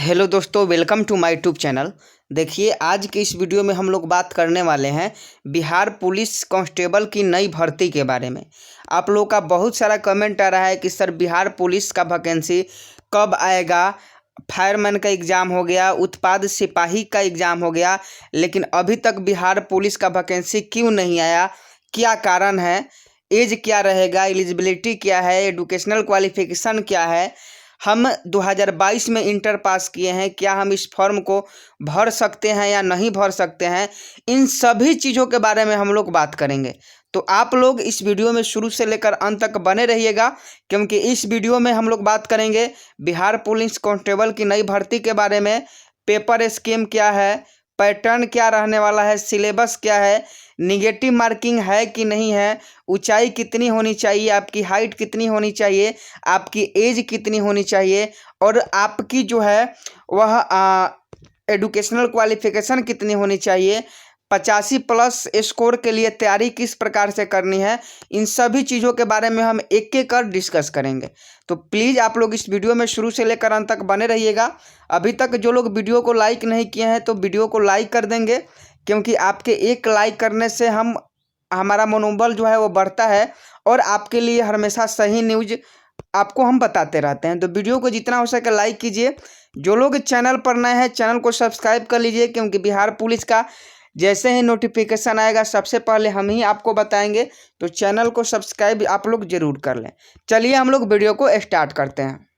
Hello दोस्तों, welcome to my YouTube channel. देखिए, आज के इस वीडियो में हम लोग बात करने वाले हैं बिहार पुलिस कांस्टेबल की नई भर्ती के बारे में। आप लोगों का बहुत सारा कमेंट आ रहा है कि सर बिहार पुलिस का वैकेंसी कब आएगा। फायरमैन का एग्ज़ाम हो गया, उत्पाद सिपाही का एग्ज़ाम हो गया, लेकिन अभी तक बिहार पुलिस का वैकेंसी क्यों नहीं आया, क्या कारण है, एज क्या रहेगा, एलिजिबिलिटी क्या है, एडुकेशनल क्वालिफिकेशन क्या है। हम 2022 में इंटर पास किए हैं, क्या हम इस फॉर्म को भर सकते हैं या नहीं भर सकते हैं, इन सभी चीज़ों के बारे में हम लोग बात करेंगे। तो आप लोग इस वीडियो में शुरू से लेकर अंत तक बने रहिएगा, क्योंकि इस वीडियो में हम लोग बात करेंगे बिहार पुलिस कांस्टेबल की नई भर्ती के बारे में। पेपर स्कीम क्या है, पैटर्न क्या रहने वाला है, सिलेबस क्या है, निगेटिव मार्किंग है कि नहीं है, ऊंचाई कितनी होनी चाहिए, आपकी हाइट कितनी होनी चाहिए, आपकी एज कितनी होनी चाहिए, और आपकी जो है वह एडुकेशनल क्वालिफिकेशन कितनी होनी चाहिए, 85+ स्कोर के लिए तैयारी किस प्रकार से करनी है, इन सभी चीज़ों के बारे में हम एक एक कर डिस्कस करेंगे। तो प्लीज़ आप लोग इस वीडियो में शुरू से लेकर अंत तक बने रहिएगा। अभी तक जो लोग वीडियो को लाइक नहीं किए हैं तो वीडियो को लाइक कर देंगे, क्योंकि आपके एक लाइक करने से हमारा मनोबल जो है वो बढ़ता है, और आपके लिए हमेशा सही न्यूज़ आपको हम बताते रहते हैं। तो वीडियो को जितना हो सके लाइक कीजिए। जो लोग चैनल पर नए हैं चैनल को सब्सक्राइब कर लीजिए, क्योंकि बिहार पुलिस का जैसे ही नोटिफिकेशन आएगा सबसे पहले हम ही आपको बताएंगे। तो चैनल को सब्सक्राइब आप लोग जरूर कर लें। चलिए हम लोग वीडियो को स्टार्ट करते हैं।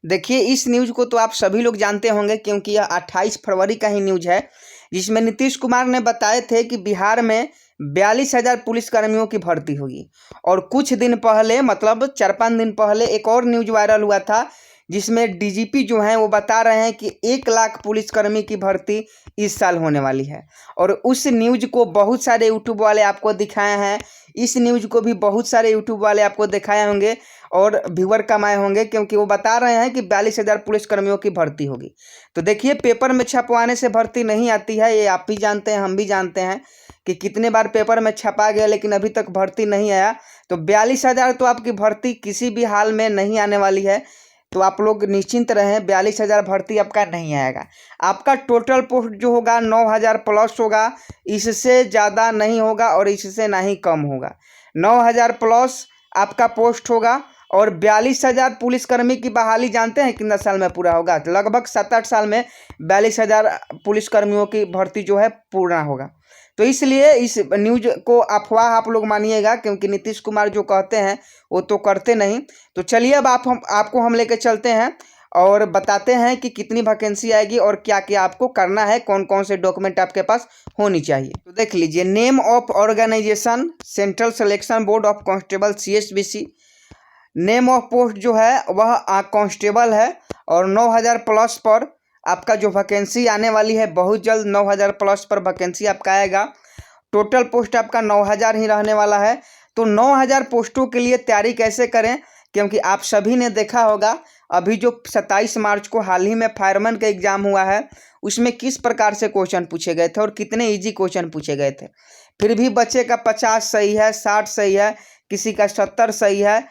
देखिए, इस न्यूज़ को तो आप सभी लोग जानते होंगे, क्योंकि यह 28 फरवरी का ही न्यूज़ है, जिसमें नीतीश कुमार ने बताए थे कि बिहार में 42,000 पुलिसकर्मियों की भर्ती होगी। और कुछ दिन पहले, मतलब 4-5 दिन पहले, एक और न्यूज़ वायरल हुआ था, जिसमें डीजीपी जो हैं वो बता रहे हैं कि 1 लाख पुलिसकर्मी की भर्ती इस साल होने वाली है। और उस न्यूज़ को बहुत सारे यूट्यूब वाले आपको दिखाए हैं, इस न्यूज़ को भी बहुत सारे यूट्यूब वाले आपको दिखाए होंगे और व्यूअर कमाए होंगे, क्योंकि वो बता रहे हैं कि 42,000 पुलिसकर्मियों की भर्ती होगी। तो देखिए, पेपर में छपवाने से भर्ती नहीं आती है, ये आप भी जानते हैं, हम भी जानते हैं कि कितने बार पेपर में छपा गया लेकिन अभी तक भर्ती नहीं आया। तो 42,000 तो आपकी भर्ती किसी भी हाल में नहीं आने वाली है। तो आप लोग निश्चिंत रहें, 42,000 भर्ती आपका नहीं आएगा। आपका टोटल पोस्ट जो होगा 9,000 प्लस होगा, इससे ज़्यादा नहीं होगा और इससे ना ही कम होगा। 9,000 प्लस आपका पोस्ट होगा। और 42,000 पुलिसकर्मी की बहाली जानते हैं कितना साल में पूरा होगा? लगभग 7-8 साल में 42,000 पुलिसकर्मियों की भर्ती जो है पूरा होगा। तो इसलिए इस न्यूज़ को अफवाह आप लोग मानिएगा, क्योंकि नीतीश कुमार जो कहते हैं वो तो करते नहीं। तो चलिए अब आपको हम लेके चलते हैं और बताते हैं कि कितनी वैकेंसी आएगी और क्या क्या आपको करना है, कौन कौन से डॉक्यूमेंट आपके पास होनी चाहिए। तो देख लीजिए, name of organisation central selection board of constable CSBC। Name of post जो है वह कांस्टेबल है, और 9,000 प्लस पर आपका जो वैकेंसी आने वाली है बहुत जल्द 9,000 प्लस पर वैकेंसी आपका आएगा। टोटल पोस्ट आपका 9,000 ही रहने वाला है। तो 9,000 पोस्टों के लिए तैयारी कैसे करें, क्योंकि आप सभी ने देखा होगा अभी जो 27 मार्च को हाल ही में फायरमैन का एग्ज़ाम हुआ है, उसमें किस प्रकार से क्वेश्चन पूछे गए थे और कितने ईजी क्वेश्चन पूछे गए थे। फिर भी बच्चे का 50 सही है, 60 सही है, किसी का 70 सही है,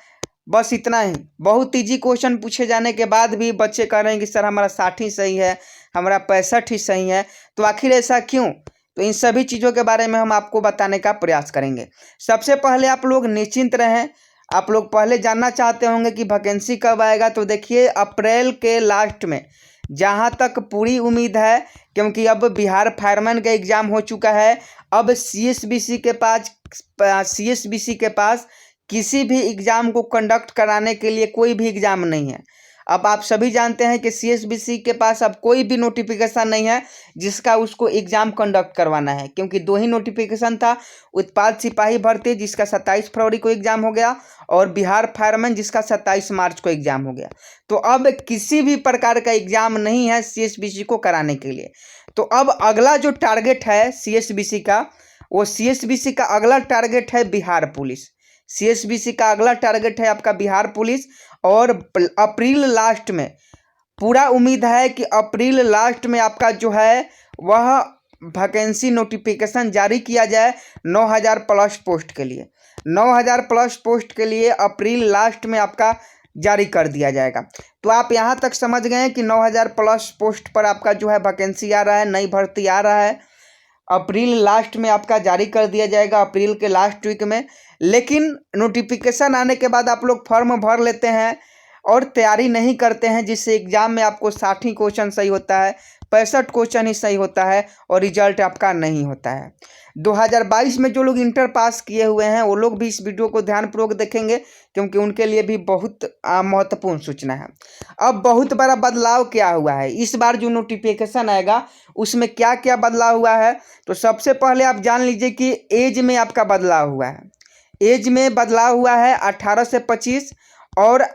बस इतना ही। बहुत ईजी क्वेश्चन पूछे जाने के बाद भी बच्चे कह रहे हैं कि सर हमारा 60 ही सही है, हमारा 65 ही सही है। तो आखिर ऐसा क्यों? तो इन सभी चीज़ों के बारे में हम आपको बताने का प्रयास करेंगे। सबसे पहले आप लोग निश्चिंत रहें। आप लोग पहले जानना चाहते होंगे कि वैकेंसी कब आएगा। तो देखिए, अप्रैल के लास्ट में, जहाँ तक पूरी उम्मीद है, क्योंकि अब बिहार फायरमैन का एग्ज़ाम हो चुका है। अब CSBC के पास किसी भी एग्ज़ाम को कंडक्ट कराने के लिए कोई भी एग्ज़ाम नहीं है। अब आप सभी जानते हैं कि CSBC के पास अब कोई भी नोटिफिकेशन नहीं है जिसका उसको एग्ज़ाम कंडक्ट करवाना है, क्योंकि 2 ही नोटिफिकेशन था, उत्पाद सिपाही भर्ती जिसका 27 फरवरी को एग्ज़ाम हो गया, और बिहार फायरमैन जिसका 27 मार्च को एग्ज़ाम हो गया। तो अब किसी भी प्रकार का एग्ज़ाम नहीं है CSBC को कराने के लिए। तो अब अगला जो टारगेट है CSBC का, वो CSBC का अगला टारगेट है बिहार पुलिस। CSBC का अगला टारगेट है आपका बिहार पुलिस। और अप्रैल लास्ट में, पूरा उम्मीद है कि अप्रैल लास्ट में आपका जो है वह वैकेंसी नोटिफिकेशन जारी किया जाए 9,000 प्लस पोस्ट के लिए। 9,000 प्लस पोस्ट के लिए अप्रैल लास्ट में आपका जारी कर दिया जाएगा। तो आप यहाँ तक समझ गए हैं कि 9000 प्लस पोस्ट पर आपका जो है वैकेंसी आ रहा है, नई भर्ती आ रहा है। अप्रैल लास्ट में आपका जारी कर दिया जाएगा, अप्रैल के लास्ट वीक में। लेकिन नोटिफिकेशन आने के बाद आप लोग फॉर्म भर लेते हैं और तैयारी नहीं करते हैं, जिससे एग्जाम में आपको 60 ही क्वेश्चन सही होता है, 65 क्वेश्चन ही सही होता है और रिजल्ट आपका नहीं होता है। 2022 में जो लोग इंटर पास किए हुए हैं वो लोग भी इस वीडियो को ध्यानपूर्वक देखेंगे, क्योंकि उनके लिए भी बहुत महत्वपूर्ण सूचना है। अब बहुत बड़ा बदलाव क्या हुआ है, इस बार जो नोटिफिकेशन आएगा उसमें क्या क्या बदलाव हुआ है। तो सबसे पहले आप जान लीजिए कि एज में आपका बदलाव हुआ है। एज में बदलाव हुआ है 18 से 25, और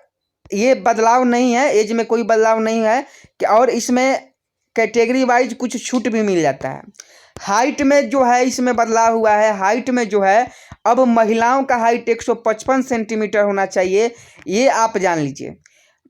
ये बदलाव नहीं है, एज में कोई बदलाव नहीं है। और इसमें कैटेगरी वाइज कुछ छूट भी मिल जाता है। हाइट में जो है इसमें बदलाव हुआ है। हाइट में जो है अब महिलाओं का हाइट 155 सेंटीमीटर होना चाहिए, ये आप जान लीजिए।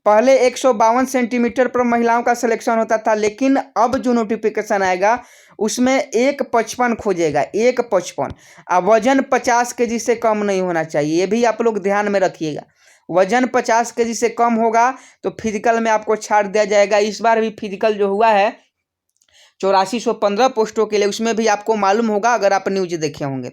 पहले 152 सेंटीमीटर पर महिलाओं का सिलेक्शन होता था, लेकिन अब जो नोटिफिकेशन आएगा उसमें 155 खोजेगा, 155। अब वजन 50 केजी से कम नहीं होना चाहिए, ये भी आप लोग ध्यान में रखिएगा। वजन 50 केजी से कम होगा तो फिजिकल में आपको छाट दिया जाएगा। इस बार भी फिजिकल जो हुआ है 8415 पोस्टों के लिए, उसमें भी आपको मालूम होगा अगर आप न्यूज देखे होंगे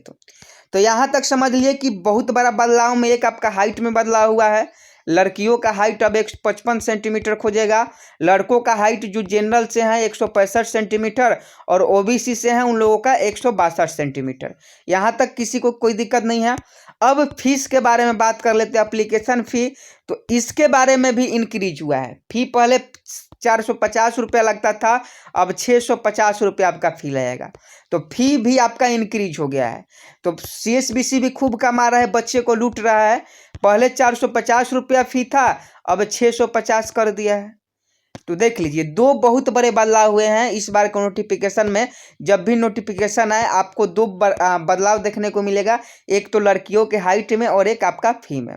तो यहाँ तक समझ लिए कि बहुत बड़ा बदलाव में एक आपका हाइट में बदलाव हुआ है। लड़कियों का हाइट अब 155 सेंटीमीटर खोजेगा। लड़कों का हाइट जो जनरल से है 165 सेंटीमीटर और ओबीसी से है उन लोगों का 162 सेंटीमीटर। यहाँ तक किसी को कोई दिक्कत नहीं है। अब फीस के बारे में बात कर लेते हैं, एप्लीकेशन फ़ी। तो इसके बारे में भी इंक्रीज हुआ है। फ़ी पहले 450 रुपया लगता था, अब 650 रुपया आपका फ़ी लगेगा। तो फ़ी भी आपका इंक्रीज हो गया है। तो CSBC भी खूब कमा रहा है, बच्चे को लूट रहा है। पहले 450 रुपया फ़ी था, अब 650 कर दिया है। तो देख लीजिए, दो बहुत बड़े बदलाव हुए हैं इस बार के नोटिफिकेशन में। जब भी नोटिफिकेशन आए आपको दो बदलाव देखने को मिलेगा, एक तो लड़कियों के हाइट में और एक आपका फ़ी में।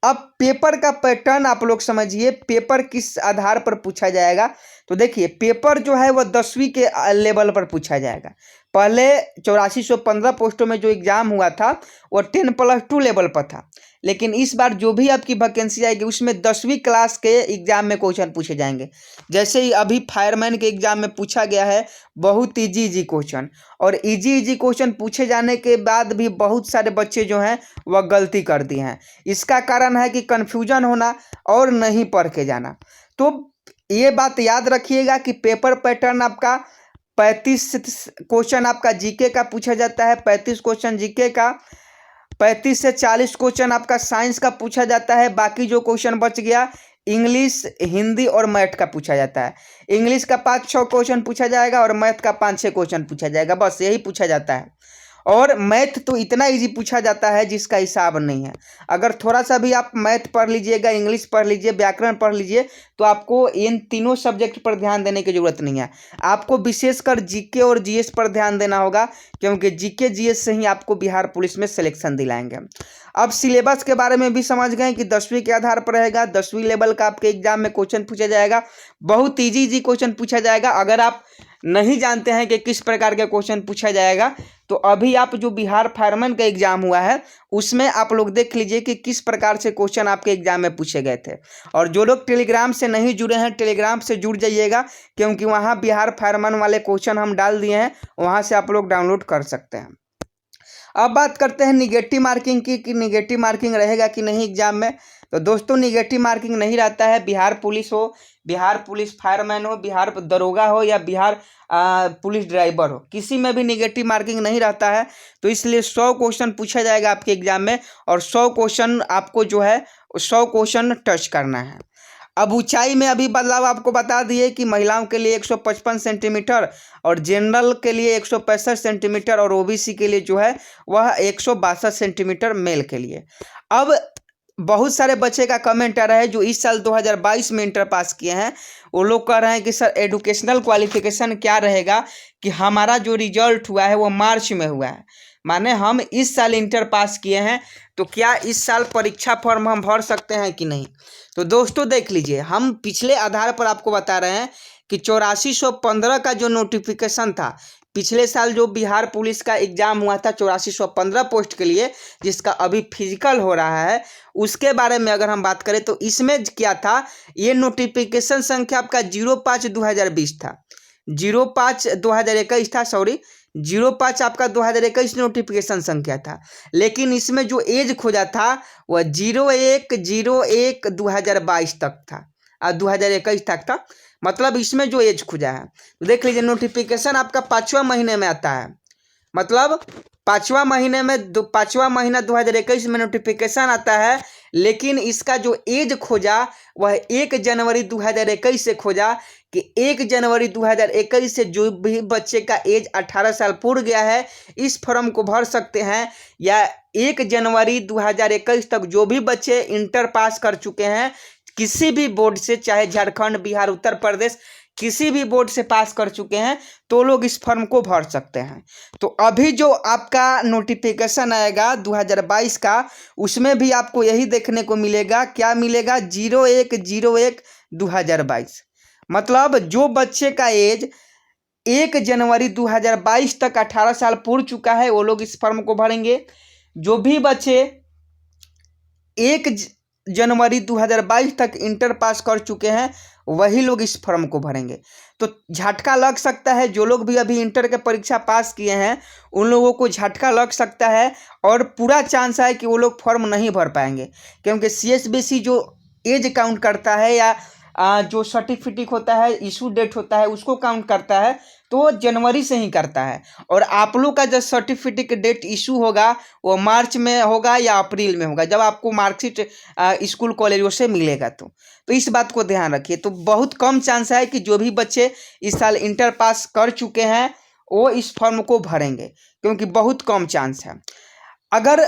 अब पेपर का पैटर्न आप लोग समझिए, पेपर किस आधार पर पूछा जाएगा। तो देखिए, पेपर जो है वह 10वीं के लेवल पर पूछा जाएगा। पहले 8415 पोस्टों में जो एग्ज़ाम हुआ था वो 10+2 लेवल पर था, लेकिन इस बार जो भी आपकी वैकेंसी आएगी उसमें 10वीं क्लास के एग्ज़ाम में क्वेश्चन पूछे जाएंगे। जैसे ही अभी फायरमैन के एग्ज़ाम में पूछा गया है बहुत इजी क्वेश्चन, और इजी क्वेश्चन पूछे जाने के बाद भी बहुत सारे बच्चे जो हैं वह गलती कर दिए हैं। इसका कारण है कि कन्फ्यूजन होना और नहीं पढ़ के जाना। तो ये बात याद रखिएगा कि पेपर पैटर्न आपका 35 क्वेश्चन आपका जीके का पूछा जाता है, 35 क्वेश्चन जीके का, 35 से 40 क्वेश्चन आपका साइंस का पूछा जाता है। बाकी जो क्वेश्चन बच गया इंग्लिश, हिंदी और मैथ का पूछा जाता है। इंग्लिश का 5-6 क्वेश्चन पूछा जाएगा और मैथ का 5-6 क्वेश्चन पूछा जाएगा, बस यही पूछा जाता है। और मैथ तो इतना इजी पूछा जाता है जिसका हिसाब नहीं है। अगर थोड़ा सा भी आप मैथ पढ़ लीजिएगा, इंग्लिश पढ़ लीजिए, व्याकरण पढ़ लीजिए, तो आपको इन तीनों सब्जेक्ट पर ध्यान देने की ज़रूरत नहीं है। आपको विशेषकर जीके और जीएस पर ध्यान देना होगा, क्योंकि जीके जीएस से ही आपको बिहार पुलिस में सिलेक्शन दिलाएंगे। अब सिलेबस के बारे में भी समझ गए कि 10वीं के आधार पर रहेगा। 10वीं लेवल का आपके एग्जाम में क्वेश्चन पूछा जाएगा, बहुत इजी क्वेश्चन पूछा जाएगा। अगर आप नहीं जानते हैं कि किस प्रकार के क्वेश्चन पूछा जाएगा, तो अभी आप जो बिहार फायरमैन का एग्जाम हुआ है उसमें आप लोग देख लीजिए कि किस प्रकार से क्वेश्चन आपके एग्जाम में पूछे गए थे। और जो लोग टेलीग्राम से नहीं जुड़े हैं, टेलीग्राम से जुड़ जाइएगा, क्योंकि वहाँ बिहार फायरमैन वाले क्वेश्चन हम डाल दिए हैं, वहाँ से आप लोग डाउनलोड कर सकते हैं। अब बात करते हैं निगेटिव मार्किंग की, कि निगेटिव मार्किंग रहेगा कि नहीं एग्जाम में। तो दोस्तों, निगेटिव मार्किंग नहीं रहता है। बिहार पुलिस हो, बिहार पुलिस फायरमैन हो, बिहार दरोगा हो या बिहार पुलिस ड्राइवर हो, किसी में भी निगेटिव मार्किंग नहीं रहता है। तो इसलिए 100 क्वेश्चन पूछा जाएगा आपके एग्जाम में, और 100 क्वेश्चन आपको जो है 100 क्वेश्चन टच करना है। अब ऊंचाई में अभी बदलाव आपको बता दिए कि महिलाओं के लिए 155 सेंटीमीटर और जनरल के लिए 165 सेंटीमीटर और ओबीसी के लिए जो है वह 162 सेंटीमीटर मेल के लिए। अब बहुत सारे बच्चे का कमेंट आ रहा है जो इस साल 2022 में इंटर पास किए हैं, वो लोग कह रहे हैं कि सर एजुकेशनल क्वालिफिकेशन क्या रहेगा, कि हमारा जो रिजल्ट हुआ है वो मार्च में हुआ है, माने हम इस साल इंटर पास किए हैं, तो क्या इस साल परीक्षा फॉर्म हम भर सकते हैं कि नहीं। तो दोस्तों देख लीजिए, हम पिछले आधार पर आपको बता रहे हैं कि 8415 का जो नोटिफिकेशन था, पिछले साल जो बिहार पुलिस का एग्जाम हुआ था 8415 पोस्ट के लिए, जिसका अभी फिजिकल हो रहा है, उसके बारे में अगर हम बात करें तो इसमें क्या था, ये नोटिफिकेशन संख्या आपका 05/2020 था, 05/2021 था, सॉरी 05 आपका 2021 नोटिफिकेशन संख्या था। लेकिन इसमें जो एज खोजा था वह 01/01/2022 तक था, 2021 तक था। मतलब इसमें जो एज खोजा है, तो देख लीजिए नोटिफिकेशन आपका 5वां महीने में आता है, मतलब 5वां महीने में 5वां महीना 2021 में नोटिफिकेशन आता है। लेकिन इसका जो एज खोजा वह 1 जनवरी 2021 से खोजा कि 1 जनवरी 2021 से जो भी बच्चे का एज 18 साल पूर्ण गया है इस फॉर्म को भर सकते हैं, या 1 जनवरी 2021 तक जो भी बच्चे इंटर पास कर चुके हैं किसी भी बोर्ड से, चाहे झारखंड, बिहार, उत्तर प्रदेश, किसी भी बोर्ड से पास कर चुके हैं, तो लोग इस फॉर्म को भर सकते हैं। तो अभी जो आपका नोटिफिकेशन आएगा 2022 का, उसमें भी आपको यही देखने को मिलेगा। क्या मिलेगा? 01/01/2022। मतलब जो बच्चे का एज 1 जनवरी 2022 तक 18 साल पूर्ण चुका है वो लोग इस फॉर्म को भरेंगे। जो भी बच्चे 1 जनवरी 2022 तक इंटर पास कर चुके हैं वही लोग इस फॉर्म को भरेंगे। तो झटका लग सकता है, जो लोग भी अभी इंटर के परीक्षा पास किए हैं उन लोगों को झटका लग सकता है, और पूरा चांस है कि वो लोग फॉर्म नहीं भर पाएंगे, क्योंकि CSBC जो एज काउंट करता है या जो सर्टिफिकेट होता है, इशू डेट होता है, उसको काउंट करता है, तो जनवरी से ही करता है। और आप लोग का जब सर्टिफिकेट डेट इशू होगा वो मार्च में होगा या अप्रैल में होगा, जब आपको मार्कशीट स्कूल कॉलेजों से मिलेगा। तो इस बात को ध्यान रखिए। तो बहुत कम चांस है कि जो भी बच्चे इस साल इंटर पास कर चुके हैं वो इस फॉर्म को भरेंगे, क्योंकि बहुत कम चांस है। अगर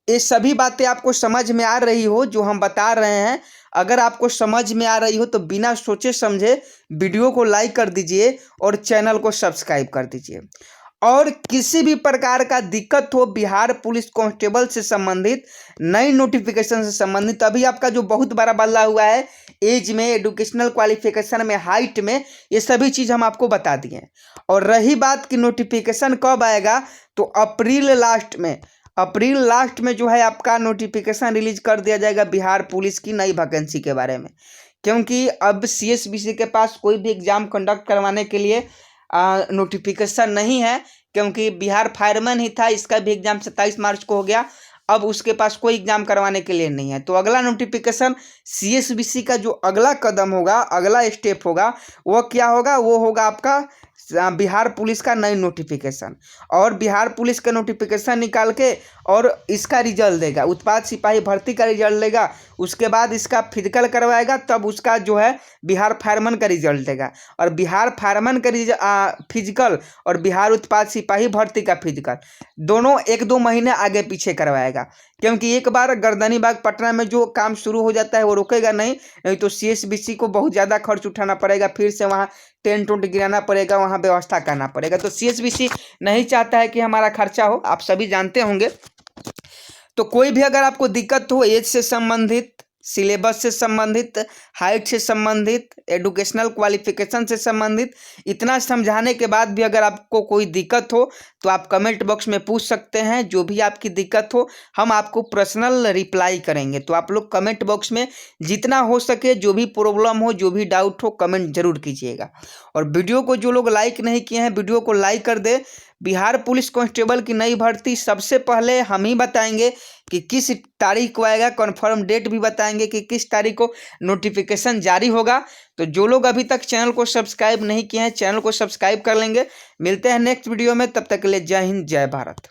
ये सभी बातें आपको समझ में आ रही हो जो हम बता रहे हैं, अगर आपको समझ में आ रही हो तो बिना सोचे समझे वीडियो को लाइक कर दीजिए और चैनल को सब्सक्राइब कर दीजिए। और किसी भी प्रकार का दिक्कत हो बिहार पुलिस कांस्टेबल से संबंधित, नई नोटिफिकेशन से संबंधित, अभी आपका जो बहुत बड़ा बदलाव हुआ है एज में, एजुकेशनल क्वालिफिकेशन में, हाइट में, ये सभी चीज़ हम आपको बता दिए। और रही बात कि नोटिफिकेशन कब आएगा, तो अप्रैल लास्ट में जो है आपका नोटिफिकेशन रिलीज कर दिया जाएगा बिहार पुलिस की नई वैकेंसी के बारे में। क्योंकि अब CSBC के पास कोई भी एग्जाम कंडक्ट करवाने के लिए नोटिफिकेशन नहीं है, क्योंकि बिहार फायरमैन ही था, इसका भी एग्जाम 27 मार्च को हो गया। अब उसके पास कोई एग्जाम करवाने के लिए नहीं है। तो अगला नोटिफिकेशन CSBC का जो अगला कदम होगा, अगला स्टेप होगा, वो क्या होगा? वो होगा आपका बिहार पुलिस का नई नोटिफिकेशन। और बिहार पुलिस का नोटिफिकेशन निकाल के और इसका रिजल्ट देगा, उत्पाद सिपाही भर्ती का रिजल्ट देगा, उसके बाद इसका फिजिकल करवाएगा, तब उसका जो है बिहार फायरमैन का रिजल्ट देगा। और बिहार फायरमैन का फिजिकल और बिहार उत्पाद सिपाही भर्ती का फिजिकल दोनों 1-2 महीने आगे पीछे करवाएगा, क्योंकि एक बार गर्दनीबाग पटना में जो काम शुरू हो जाता है वो रुकेगा नहीं तो CSBC को बहुत ज़्यादा खर्च उठाना पड़ेगा, फिर से वहाँ टेंट उंट गिराना पड़ेगा, वहाँ व्यवस्था करना पड़ेगा। तो CSBC नहीं चाहता है कि हमारा खर्चा हो, आप सभी जानते होंगे। तो कोई भी अगर आपको दिक्कत हो एज से संबंधित, सिलेबस से संबंधित, हाइट से संबंधित, एजुकेशनल क्वालिफिकेशन से संबंधित, इतना समझाने के बाद भी अगर आपको कोई दिक्कत हो तो आप कमेंट बॉक्स में पूछ सकते हैं। जो भी आपकी दिक्कत हो हम आपको पर्सनल रिप्लाई करेंगे। तो आप लोग कमेंट बॉक्स में जितना हो सके जो भी प्रॉब्लम हो, जो भी डाउट हो, कमेंट जरूर कीजिएगा। और वीडियो को जो लोग लाइक नहीं किए हैं वीडियो को लाइक कर दे। बिहार पुलिस कांस्टेबल की नई भर्ती सबसे पहले हम ही बताएंगे कि किस तारीख को आएगा, कन्फर्म डेट भी बताएंगे कि किस तारीख को नोटिफिकेशन जारी होगा। तो जो लोग अभी तक चैनल को सब्सक्राइब नहीं किए हैं चैनल को सब्सक्राइब कर लेंगे। मिलते हैं नेक्स्ट वीडियो में, तब तक के लिए जय हिंद, जय भारत।